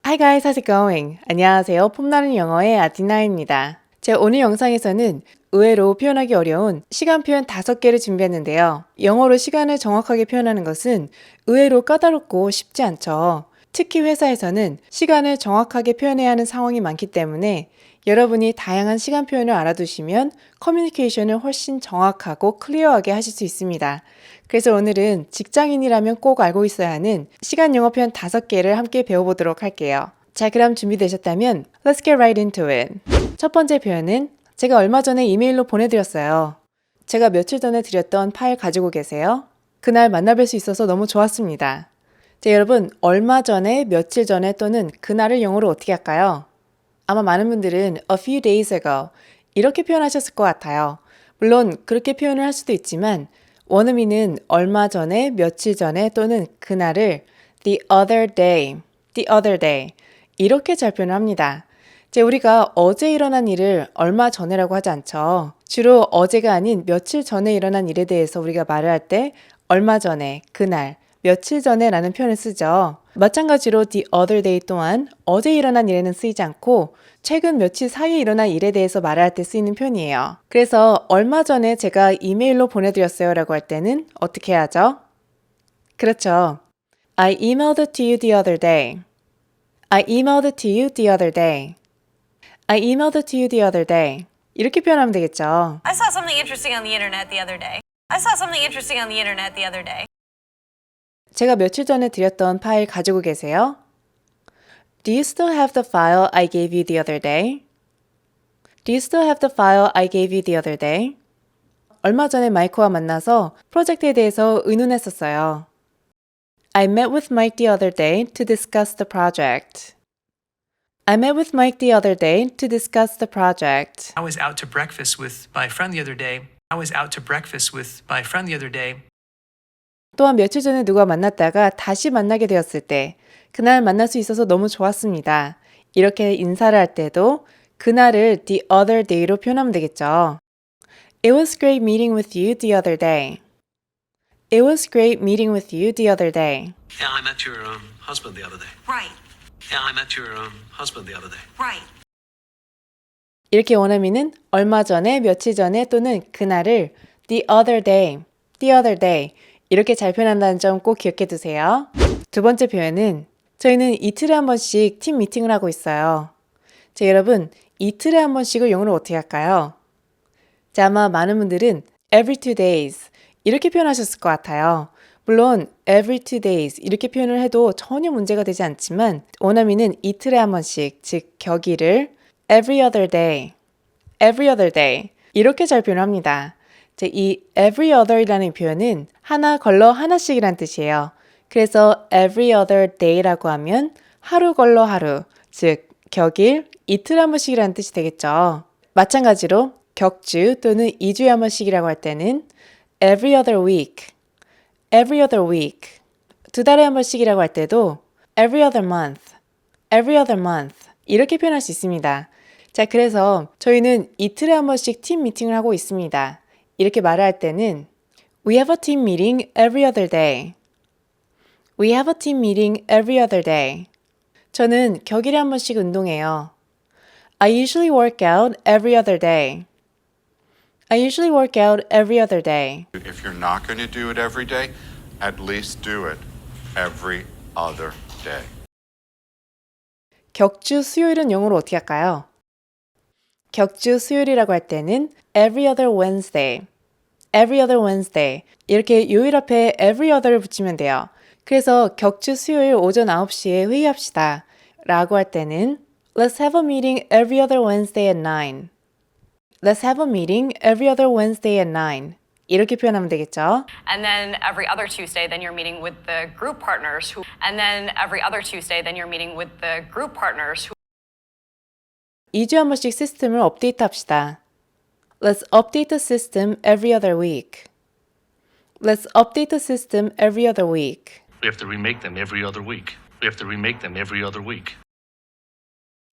Hi guys, how's it going? 안녕하세요. 폼나는 영어의 아디나입니다. 제 오늘 영상에서는 의외로 표현하기 어려운 시간 표현 5개를 준비했는데요. 영어로 시간을 정확하게 표현하는 것은 의외로 까다롭고 쉽지 않죠. 특히 회사에서는 시간을 정확하게 표현해야 하는 상황이 많기 때문에 여러분이 다양한 시간 표현을 알아두시면 커뮤니케이션을 훨씬 정확하고 클리어하게 하실 수 있습니다. 그래서 오늘은 직장인이라면 꼭 알고 있어야 하는 시간 영어 표현 5개를 함께 배워보도록 할게요. 자, 그럼 준비되셨다면 Let's get right into it. 첫 번째 표현은 제가 얼마 전에 이메일로 보내드렸어요. 제가 며칠 전에 드렸던 파일 가지고 계세요? 그날 만나뵐 수 있어서 너무 좋았습니다. 자, 여러분, 얼마 전에, 며칠 전에 또는 그날을 영어로 어떻게 할까요? 아마 많은 분들은 a few days ago 이렇게 표현하셨을 것 같아요. 물론 그렇게 표현을 할 수도 있지만 원어민은 얼마 전에, 며칠 전에 또는 그날을 the other day 이렇게 잘 표현을 합니다. 이제 우리가 어제 일어난 일을 얼마 전에라고 하지 않죠. 주로 어제가 아닌 며칠 전에 일어난 일에 대해서 우리가 말을 할 때 얼마 전에, 그날, 며칠 전에 라는 표현을 쓰죠. 마찬가지로 the other day 또한 어제 일어난 일에는 쓰이지 않고 최근 며칠 사이에 일어난 일에 대해서 말할 때 쓰이는 표현이에요. 그래서 얼마 전에 제가 이메일로 보내드렸어요 라고 할 때는 어떻게 하죠? 그렇죠. I emailed it to you the other day. I emailed it to you the other day. I emailed it to you the other day. 이렇게 표현하면 되겠죠. I saw something interesting on the internet the other day. I saw something interesting on the internet the other day. 제가 며칠 전에 드렸던 파일 가지고 계세요? Do you still have the file I gave you the other day? Do you still have the file I gave you the other day? 얼마 전에 마이크와 만나서 프로젝트에 대해서 의논했었어요. I met with Mike the other day to discuss the project. I met with Mike the other day to discuss the project. I was out to breakfast with my friend the other day. I was out to breakfast with my friend the other day. 또한 며칠 전에 누가 만났다가 다시 만나게 되었을 때 그날 만날 수 있어서 너무 좋았습니다. 이렇게 인사를 할 때도 그날을 the other day로 표현하면 되겠죠. It was great meeting with you the other day. It was great meeting with you the other day. Yeah, I met your husband the other day. Right, Yeah, I met your husband the other day. right. 이렇게 원어민은 얼마 전에, 며칠 전에 또는 그날을 the other day 이렇게 잘 표현한다는 점 꼭 기억해 두세요. 두 번째 표현은 저희는 이틀에 한 번씩 팀 미팅을 하고 있어요. 자, 여러분, 이틀에 한 번씩을 영어로 어떻게 할까요? 자, 아마 많은 분들은 every 2 days 이렇게 표현하셨을 것 같아요. 물론 every 2 days 이렇게 표현을 해도 전혀 문제가 되지 않지만 원어민은 이틀에 한 번씩, 즉 격일을 every other day 이렇게 잘 표현합니다. 이 every other이라는 표현은 하나 걸러 하나씩이란 뜻이에요. 그래서 every other day라고 하면 하루 걸러 하루, 즉 격일, 이틀 한 번씩이라는 뜻이 되겠죠. 마찬가지로 격주 또는 2주에 한 번씩이라고 할 때는 every other week, 두 달에 한 번씩이라고 할 때도 every other month 이렇게 표현할 수 있습니다. 자, 그래서 저희는 이틀에 한 번씩 팀 미팅을 하고 있습니다. 이렇게 말을 할 때는 We have a team meeting every other day. We have a team meeting every other day. 저는 격일에 한 번씩 운동해요. I usually work out every other day. I usually work out every other day. If you're not going to do it every day, at least do it every other day. 격주 수요일은 영어로 어떻게 할까요? 격주 수요일이라고 할 때는 every other Wednesday 이렇게 요일 앞에 every other를 붙이면 돼요. 그래서 격주 수요일 오전 9시에 회의합시다 라고 할 때는 Let's have a meeting every other Wednesday at 9. Let's have a meeting every other Wednesday at 9. 이렇게 표현하면 되겠죠. And then every other Tuesday, then you're meeting with the group partners who. And then every other Tuesday, then you're meeting with the group partners who. 2주에 한 번씩 시스템을 업데이트합시다. Let's update the system every other week. Let's update the system every other week. We have to remake them every other week. We have to remake them every other week.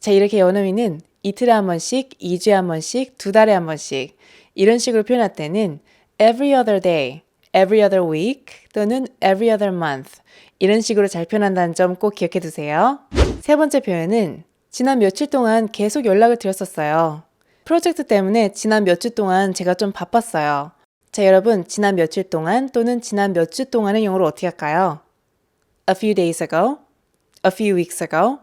자, 이렇게 원어민은 이틀에 한 번씩, 2주에 한 번씩, 2달에 한 번씩 이런 식으로 표현할 때는 every other day every other week 또는 every other month 이런 식으로 잘 표현한다는 점 꼭 기억해 두세요. 세 번째 표현은 지난 며칠 동안 계속 연락을 드렸었어요. 프로젝트 때문에 지난 몇 주 동안 제가 좀 바빴어요. 자, 여러분, 지난 며칠 동안 또는 지난 몇 주 동안의 영어로 어떻게 할까요? A few days ago, a few weeks ago.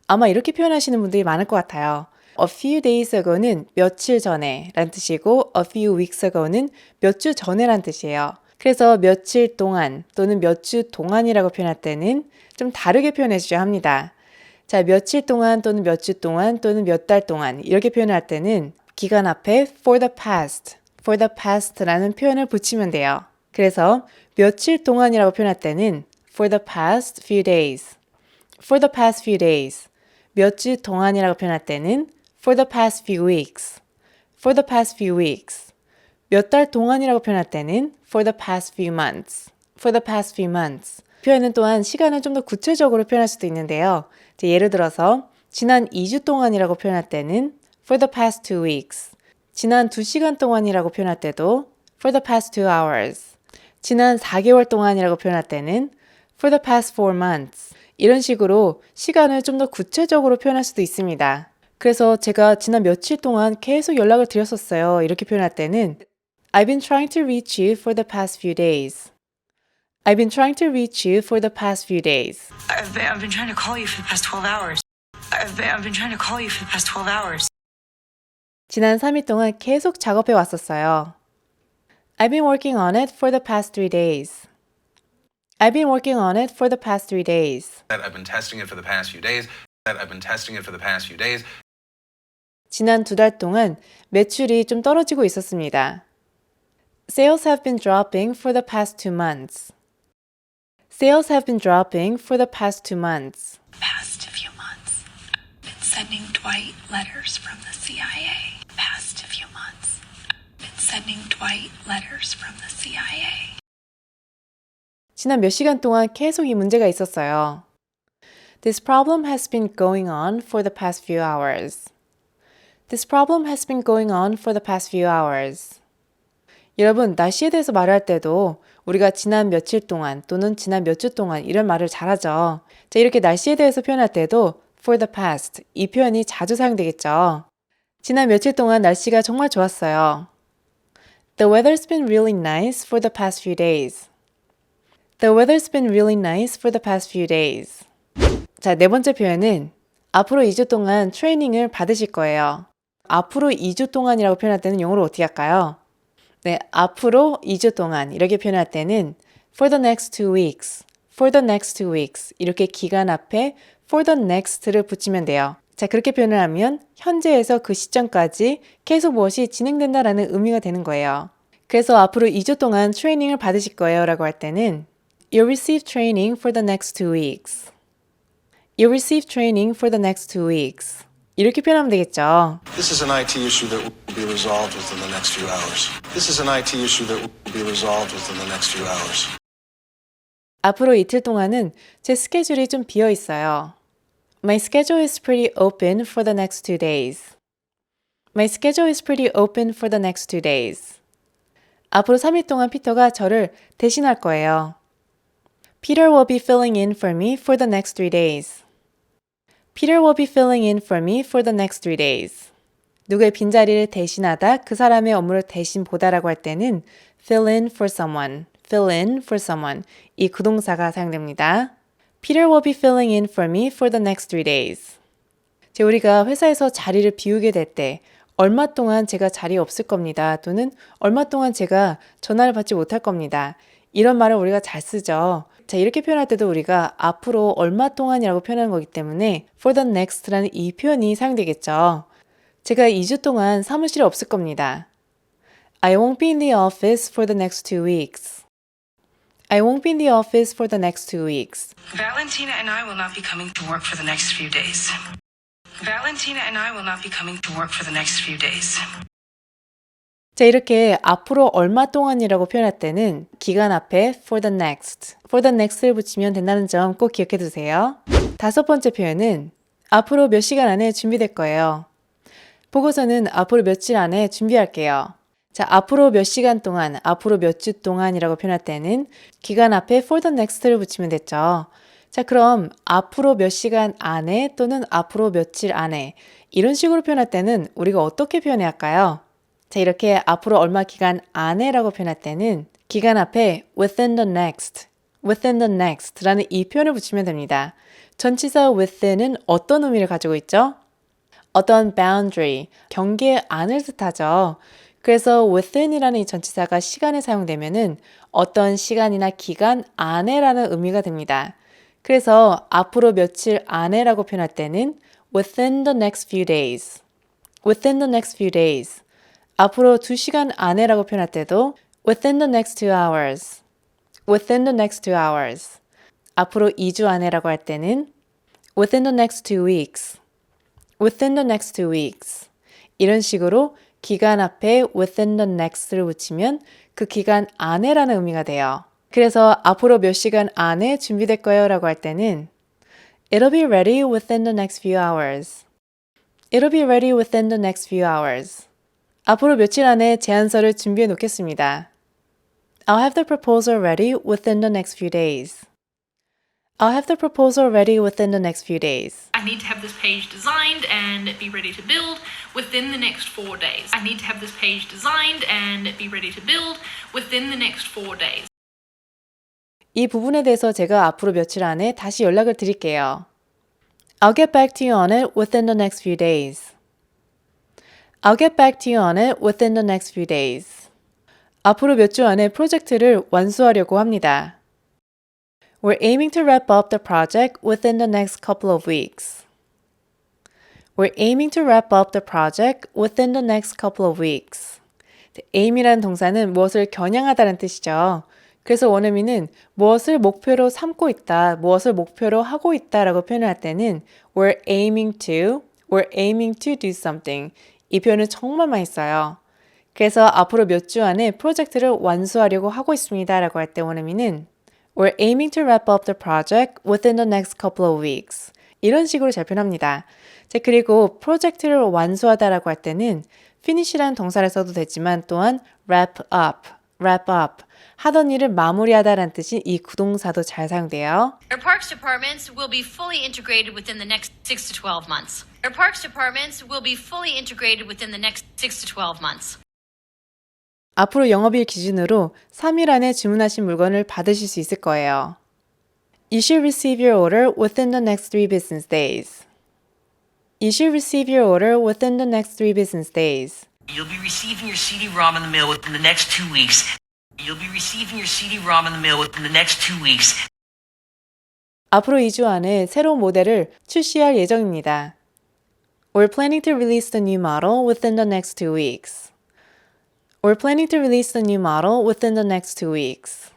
아마 이렇게 표현하시는 분들이 많을 것 같아요. A few days ago는 며칠 전에 란 뜻이고 a few weeks ago는 몇 주 전에 란 뜻이에요. 그래서 며칠 동안 또는 몇 주 동안이라고 표현할 때는 좀 다르게 표현해 주셔야 합니다. 자, 며칠 동안 또는 몇 주 동안 또는 몇 달 동안 이렇게 표현할 때는 기간 앞에 for the past라는 표현을 붙이면 돼요. 그래서 며칠 동안이라고 표현할 때는 for the past few days, for the past few days. 몇 주 동안이라고 표현할 때는 for the past few weeks, for the past few weeks. 몇 달 동안이라고 표현할 때는 for the past few months, for the past few months. 표현은 또한 시간을 좀 더 구체적으로 표현할 수도 있는데요. 예를 들어서 지난 2주 동안이라고 표현할 때는 for the past 2 weeks. 지난 2시간 동안이라고 표현할 때도 for the past 2 hours. 지난 4개월 동안이라고 표현할 때는 for the past 4 months. 이런 식으로 시간을 좀 더 구체적으로 표현할 수도 있습니다. 그래서 제가 지난 며칠 동안 계속 연락을 드렸었어요. 이렇게 표현할 때는 I've been trying to reach you for the past few days. I've been trying to reach you for the past few days. I've been trying to call you for the past 12 hours. I've been trying to call you for the past 12 hours. 지난 3일 동안 계속 작업해 왔었어요. I've been working on it for the past 3 days. I've been working on it for the past 3 days. I've been testing it for the past few days. I've been testing it for the past few days. 지난 2달 동안 매출이 좀 떨어지고 있었습니다. Sales have been dropping for the past 2 months. Sales have been dropping for the past 2 months. Past few months. Been sending Dwight letters from the CIA. Past few months. Been sending Dwight letters from the CIA. 지난 몇 시간 동안 계속 이 문제가 있었어요. This problem has been going on for the past few hours. This problem has been going on for the past few hours. 여러분, 날씨에 대해서 말할 때도 우리가 지난 며칠 동안 또는 지난 몇 주 동안 이런 말을 잘하죠. 자, 이렇게 날씨에 대해서 표현할 때도 for the past 이 표현이 자주 사용되겠죠. 지난 며칠 동안 날씨가 정말 좋았어요. The weather's been really nice for the past few days. The weather's been really nice for the past few days. 자, 네 번째 표현은 앞으로 2주 동안 트레이닝을 받으실 거예요. 앞으로 2주 동안이라고 표현할 때는 영어로 어떻게 할까요? 네, 앞으로 2주 동안 이렇게 표현할 때는 for the next 2 weeks, for the next 2 weeks 이렇게 기간 앞에 for the next를 붙이면 돼요. 자, 그렇게 표현을 하면 현재에서 그 시점까지 계속 무엇이 진행된다라는 의미가 되는 거예요. 그래서 앞으로 2주 동안 트레이닝을 받으실 거예요 라고 할 때는 You'll receive training for the next 2 weeks. You'll receive training for the next 2 weeks. 이렇게 표현하면 되겠죠. This is an IT issue that will be resolved within the next few hours. This is an IT issue that will be resolved within the next few hours. 앞으로 이틀 동안은 제 스케줄이 좀 비어 있어요. My schedule is pretty open for the next 2 days. My schedule is pretty open for the next 2 days. 앞으로 3일 동안 피터가 저를 대신할 거예요. Peter will be filling in for me for the next 3 days. Peter will be filling in for me for the next 3 days. 누구의 빈자리를 대신하다, 그 사람의 업무를 대신 보다라고 할 때는 fill in for someone, fill in for someone. 이 구동사가 사용됩니다. Peter will be filling in for me for the next 3 days. 우리가 회사에서 자리를 비우게 될 때 얼마 동안 제가 자리에 없을 겁니다. 또는 얼마 동안 제가 전화를 받지 못할 겁니다. 이런 말을 우리가 잘 쓰죠. 자, 이렇게 표현할 때도 우리가 앞으로 얼마 동안이라고 표현하는 거기 때문에 for the next라는 이 표현이 사용되겠죠. 제가 2주 동안 사무실에 없을 겁니다. I won't be in the office for the next 2 weeks. I won't be in the office for the next 2 weeks. Valentina and I will not be coming to work for the next few days. Valentina and I will not be coming to work for the next few days. 자, 이렇게 앞으로 얼마 동안이라고 표현할 때는 기간 앞에 for the next를 붙이면 된다는 점 꼭 기억해 두세요. 다섯 번째 표현은 앞으로 몇 시간 안에 준비될 거예요. 보고서는 앞으로 며칠 안에 준비할게요. 자, 앞으로 몇 시간 동안, 앞으로 몇 주 동안이라고 표현할 때는 기간 앞에 for the next를 붙이면 됐죠. 자, 그럼 앞으로 몇 시간 안에 또는 앞으로 며칠 안에 이런 식으로 표현할 때는 우리가 어떻게 표현해야 할까요? 자, 이렇게 앞으로 얼마 기간 안에라고 표현할 때는 기간 앞에 within the next 라는 이 표현을 붙이면 됩니다. 전치사 within은 어떤 의미를 가지고 있죠? 어떤 boundary, 경계 안을 뜻하죠. 그래서 within이라는 이 전치사가 시간에 사용되면은 어떤 시간이나 기간 안에라는 의미가 됩니다. 그래서 앞으로 며칠 안에라고 표현할 때는 within the next few days. within the next few days. 앞으로 2시간 안에라고 표현할 때도 within the next 2 hours. within the next 2 hours. 앞으로 2주 안에라고 할 때는 within the next 2 weeks. within the next 2 weeks. 이런 식으로 기간 앞에 within the next를 붙이면 그 기간 안에라는 의미가 돼요. 그래서 앞으로 몇 시간 안에 준비될 거예요 라고 할 때는 It'll be ready within the next few hours. It'll be ready within the next few hours. 앞으로 며칠 안에 제안서를 준비해 놓겠습니다. I'll have the proposal ready within the next few days. I'll have the proposal ready within the next few days. I need to have this page designed and be ready to build within the next 4 days. I need to have this page designed and be ready to build within the next 4 days. 이 부분에 대해서 제가 앞으로 며칠 안에 다시 연락을 드릴게요. I'll get back to you on it within the next few days. I'll get back to you on it within the next few days. 앞으로 몇 주 안에 프로젝트를 완수하려고 합니다. We're aiming to wrap up the project within the next couple of weeks. We're aiming to wrap up the project within the next couple of weeks. aim이라는 동사는 무엇을 겨냥하다는 뜻이죠. 그래서 원어민은 무엇을 목표로 삼고 있다, 무엇을 목표로 하고 있다라고 표현할 때는 we're aiming to do something. 이 표현을 정말 많이 써요. 그래서 앞으로 몇 주 안에 프로젝트를 완수하려고 하고 있습니다 라고 할 때 원어민은 We're aiming to wrap up the project within the next couple of weeks. 이런 식으로 잘 표현합니다. 자, 그리고 프로젝트를 완수하다라고 할 때는 finish라는 동사를 써도 되지만 또한 wrap up. 하던 일을 마무리하다라는 뜻인 이 구동사도 잘 사용돼요. Our parks departments will be fully integrated within the next 6 to 12 months. Our parks departments will be fully integrated within the next 6 to 12 months. 앞으로 영업일 기준으로 3일 안에 주문하신 물건을 받으실 수 있을 거예요. You should receive your order within the next 3 business days. You should receive your order within the next 3 business days. You'll be receiving your CD-ROM in the mail within the next 2 weeks. You'll be receiving your CD-ROM in the mail within the next 2 weeks. 앞으로 2주 안에 새로운 모델을 출시할 예정입니다. We're planning to release the new model within the next 2 weeks. We're planning to release the new model within the next 2 weeks.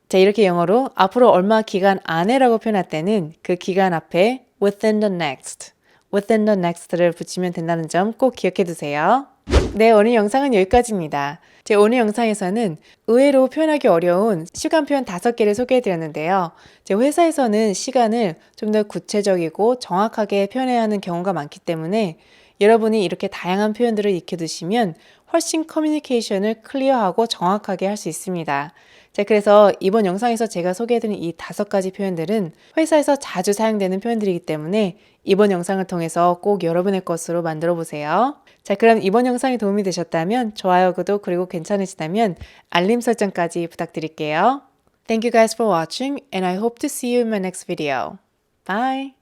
자, 이렇게 영어로 앞으로 얼마 기간 안에라고 표현할 때는 그 기간 앞에 within the next를 붙이면 된다는 점 꼭 기억해 두세요. 네, 오늘 영상은 여기까지입니다. 제 오늘 영상에서는 의외로 표현하기 어려운 시간 표현 5개를 소개해 드렸는데요. 제 회사에서는 시간을 좀 더 구체적이고 정확하게 표현해야 하는 경우가 많기 때문에 여러분이 이렇게 다양한 표현들을 익혀두시면 훨씬 커뮤니케이션을 클리어하고 정확하게 할 수 있습니다. 자, 그래서 이번 영상에서 제가 소개해드린 이 5가지 표현들은 회사에서 자주 사용되는 표현들이기 때문에 이번 영상을 통해서 꼭 여러분의 것으로 만들어 보세요. 자, 그럼 이번 영상이 도움이 되셨다면 좋아요, 구독, 그리고 괜찮으시다면 알림 설정까지 부탁드릴게요. Thank you guys for watching and I hope to see you in my next video. Bye!